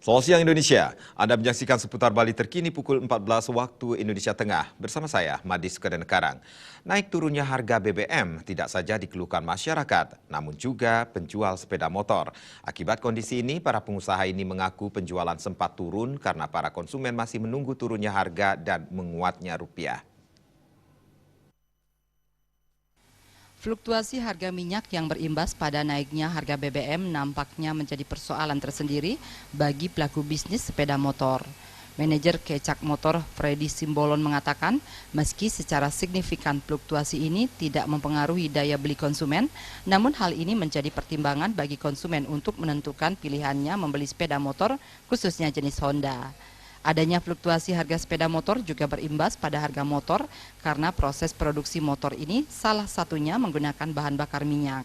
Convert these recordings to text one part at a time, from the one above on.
Selamat siang Indonesia, Anda menyaksikan seputar Bali terkini pukul 14 waktu Indonesia Tengah. Bersama saya, Madi Sukadenekarang. Naik turunnya harga BBM tidak saja dikeluhkan masyarakat, namun juga penjual sepeda motor. Akibat kondisi ini, para pengusaha ini mengaku penjualan sempat turun karena para konsumen masih menunggu turunnya harga dan menguatnya rupiah. Fluktuasi harga minyak yang berimbas pada naiknya harga BBM nampaknya menjadi persoalan tersendiri bagi pelaku bisnis sepeda motor. Manajer Kecak Motor Freddy Simbolon mengatakan, meski secara signifikan fluktuasi ini tidak mempengaruhi daya beli konsumen, namun hal ini menjadi pertimbangan bagi konsumen untuk menentukan pilihannya membeli sepeda motor, khususnya jenis Honda. Adanya fluktuasi harga sepeda motor juga berimbas pada harga motor karena proses produksi motor ini salah satunya menggunakan bahan bakar minyak.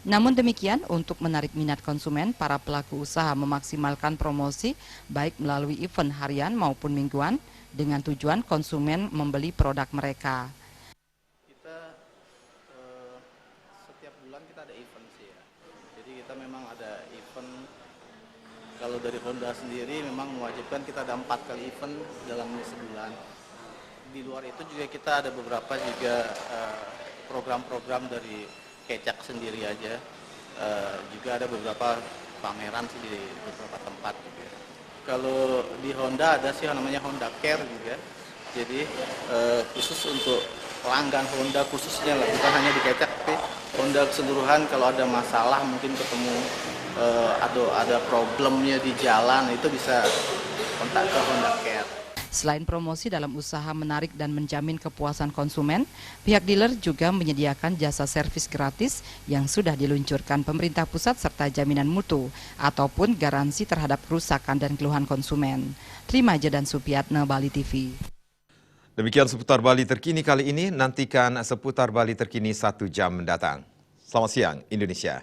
Namun demikian, untuk menarik minat konsumen, para pelaku usaha memaksimalkan promosi baik melalui event harian maupun mingguan dengan tujuan konsumen membeli produk mereka. Setiap bulan kita ada event sih ya. Jadi kita memang ada event. Kalau dari Honda sendiri memang mewajibkan kita ada 4 kali event dalam sebulan. Di luar itu juga kita ada beberapa juga program-program dari Kecak sendiri aja. Juga ada beberapa pameran sih di beberapa tempat juga. Kalau di Honda ada sih namanya Honda Care juga. Jadi khusus untuk pelanggan Honda khususnya lah, bukan hanya di Kecak tapi Honda keseluruhan. Kalau ada masalah mungkin ketemu ada problemnya di jalan, itu bisa kontak ke Honda Care. Selain promosi dalam usaha menarik dan menjamin kepuasan konsumen, pihak dealer juga menyediakan jasa servis gratis yang sudah diluncurkan pemerintah pusat serta jaminan mutu ataupun garansi terhadap kerusakan dan keluhan konsumen. Trimaja dan Supiatna, Bali TV. Demikian seputar Bali terkini kali ini, nantikan seputar Bali terkini 1 jam mendatang. Selamat siang Indonesia.